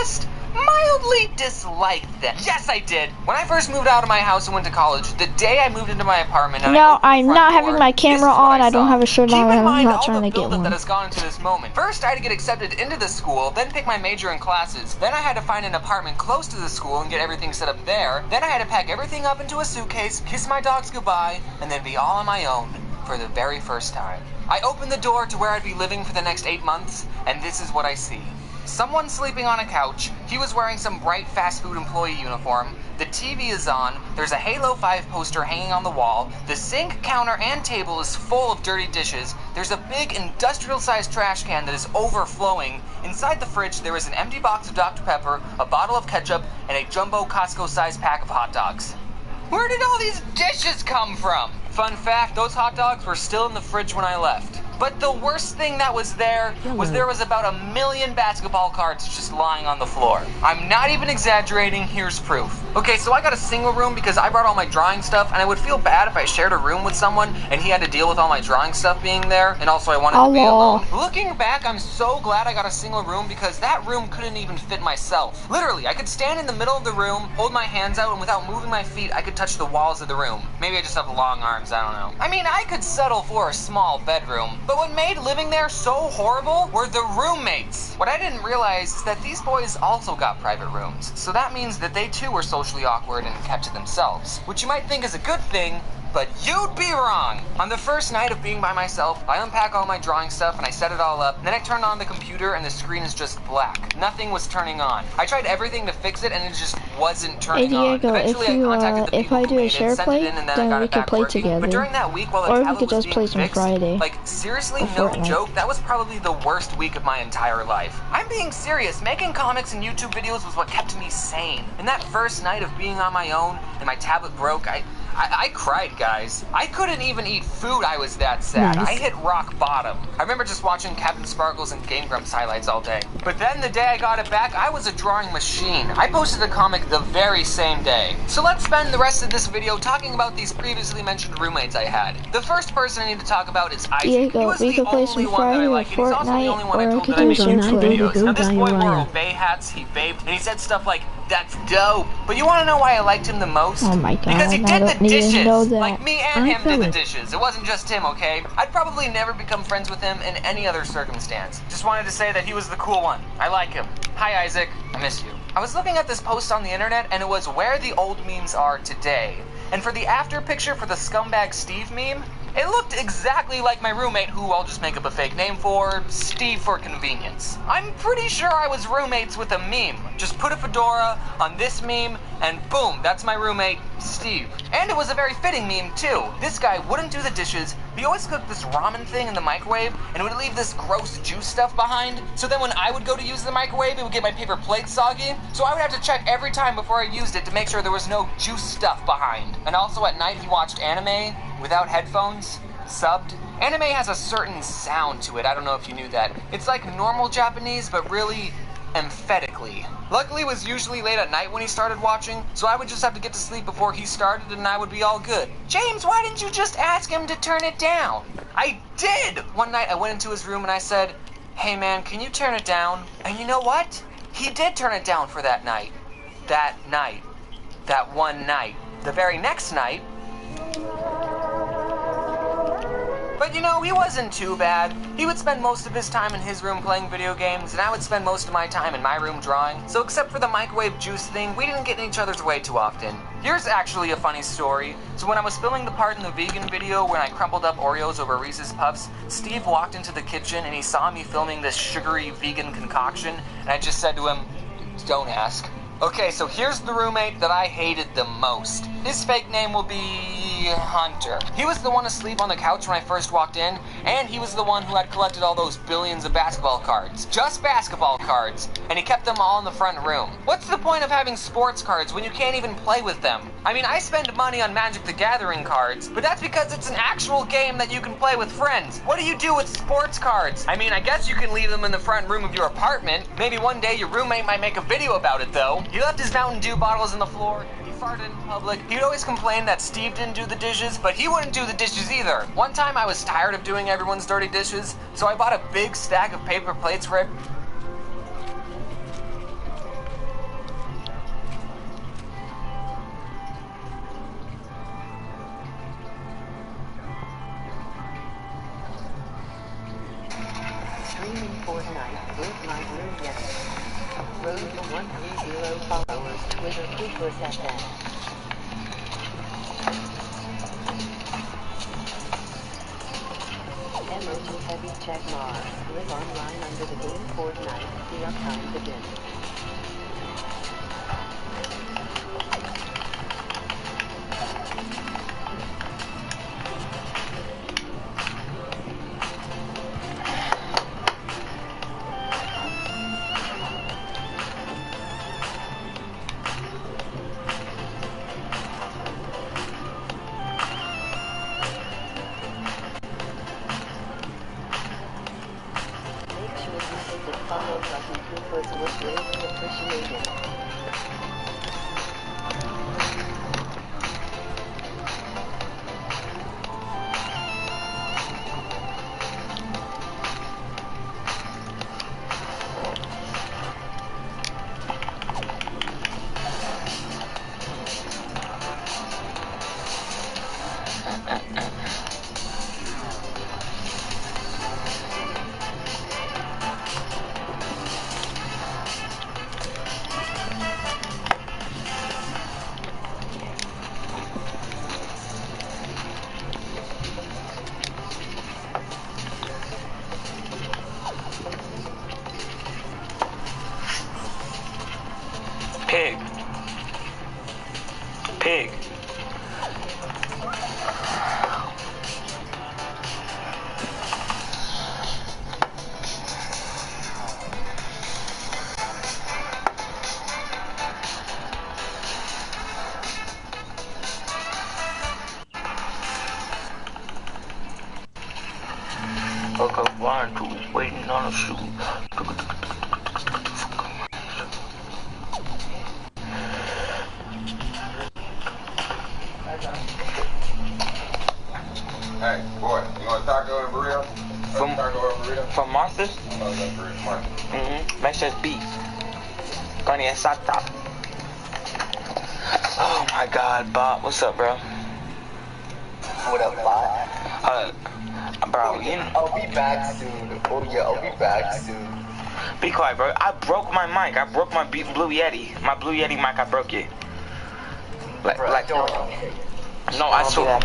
just mildly disliked them. Yes, I did. When I first moved out of my house and went to college, the day I moved into my apartment, No, I'm not having my camera on. I don't have a shirt on. I'm not trying to get one. That has gone into this moment. First, I had to get accepted into the school, then pick my major and classes. Then I had to find an apartment close to the school and get everything set up there. Then I had to pack everything up into a suitcase, kiss my dogs goodbye, and then be all on my own for the very first time. I opened the door to where I'd be living for the next 8 months, and this is what I see. Someone sleeping on a couch. He was wearing some bright fast food employee uniform. The TV is on. There's a Halo 5 poster hanging on the wall. The sink, counter, and table is full of dirty dishes. There's a big industrial-sized trash can that is overflowing. Inside the fridge, there is an empty box of Dr. Pepper, a bottle of ketchup, and a jumbo Costco-sized pack of hot dogs. Where did all these dishes come from? Fun fact, those hot dogs were still in the fridge when I left. But the worst thing that was there was about 1 million basketball cards just lying on the floor. I'm not even exaggerating, here's proof. Okay, so I got a single room because I brought all my drawing stuff, and I would feel bad if I shared a room with someone and he had to deal with all my drawing stuff being there, and also I wanted to be alone. Looking back, I'm so glad I got a single room because that room couldn't even fit myself. Literally, I could stand in the middle of the room, hold my hands out, and without moving my feet, I could touch the walls of the room. Maybe I just have long arms, I don't know. I mean, I could settle for a small bedroom, but what made living there so horrible were the roommates. What I didn't realize is that these boys also got private rooms, so that means that they too were socially awkward and kept to themselves, which you might think is a good thing, but you'd be wrong. On the first night of being by myself, I unpack all my drawing stuff and I set it all up. Then I turned on the computer and the screen is just black. Nothing was turning on. I tried everything to fix it and it just wasn't turning on. Eventually, if I do a share play, then we can play together. But during that week, while the or we tablet could was just play being some fixed, Friday. like seriously, no joke, that was probably the worst week of my entire life. I'm being serious. Making comics and YouTube videos was what kept me sane. And that first night of being on my own and my tablet broke, I cried, guys. I couldn't even eat food, I was that sad. Nice. I hit rock bottom. I remember just watching Captain Sparkles and Game Grumps highlights all day. But then the day I got it back, I was a drawing machine. I posted a comic the very same day. So let's spend the rest of this video talking about these previously mentioned roommates I had. The first person I need to talk about is Isaac. He was the only one that I like, and he's also the only one I told that I made YouTube videos. Now this boy wore Obey hats, he vaped, and he said stuff like, "That's dope." But you want to know why I liked him the most? Oh my god, because he did the dishes. Like me and him did the Philip. dishes. It wasn't just him, okay? I'd probably never become friends with him in any other circumstance. Just wanted to say that he was the cool one. I like him. Hi, Isaac. I miss you. I was looking at this post on the internet, and it was where the old memes are today. And for the after picture for the Scumbag Steve meme, it looked exactly like my roommate, who I'll just make up a fake name for, Steve for convenience. I'm pretty sure I was roommates with a meme. Just put a fedora on this meme, and boom, that's my roommate, Steve. And it was a very fitting meme, too. This guy wouldn't do the dishes. He always cooked this ramen thing in the microwave, and it would leave this gross juice stuff behind. So then when I would go to use the microwave, it would get my paper plate soggy. So I would have to check every time before I used it to make sure there was no juice stuff behind. And also at night, he watched anime without headphones, subbed. Anime has a certain sound to it, I don't know if you knew that. It's like normal Japanese, but really emphatically. Luckily, it was usually late at night when he started watching, so I would just have to get to sleep before he started and I would be all good. James, why didn't you just ask him to turn it down? I did! One night I went into his room and I said, "Hey man, can you turn it down?" And you know what? He did turn it down for that night. That night. That one night. The very next night, but you know, he wasn't too bad. He would spend most of his time in his room playing video games, and I would spend most of my time in my room drawing. So except for the microwave juice thing, we didn't get in each other's way too often. Here's actually a funny story. So when I was filming the part in the vegan video when I crumpled up Oreos over Reese's Puffs, Steve walked into the kitchen and he saw me filming this sugary vegan concoction, and I just said to him, "Don't ask." Okay, so here's the roommate that I hated the most. His fake name will be Hunter. He was the one asleep on the couch when I first walked in, and he was the one who had collected all those billions of basketball cards. Just basketball cards. And he kept them all in the front room. What's the point of having sports cards when you can't even play with them? I mean, I spend money on Magic the Gathering cards, but that's because it's an actual game that you can play with friends. What do you do with sports cards? I mean, I guess you can leave them in the front room of your apartment. Maybe one day your roommate might make a video about it, though. He left his Mountain Dew bottles on the floor. He farted in public. He'd always complain that Steve didn't do the dishes, but he wouldn't do the dishes either. One time I was tired of doing everyone's dirty dishes, so I bought a big stack of paper plates for Road to 130 followers, Twitter, Cooper's FM. MOT heavy check mark. Live online under the game Fortnite. The uptime begins. Follow button Cooper's was greatly appreciated. Pig. Pig. Okay, 1, 2, waiting on a shoe. Hey, boy, you want a taco and burrito? Taco and burrito? From Monsters? Oh, that's burrito, Monsters. Make sure it's beef. Carne asada. Oh my god, Bob. What's up, bro? What up, Bob? Bro, you know. I'll be back soon. Oh yeah, I'll be back soon. Be quiet, bro. I broke my mic. I broke my Blue Yeti. My Blue Yeti mic, I broke it. Bro, Like, don't. no, I swear.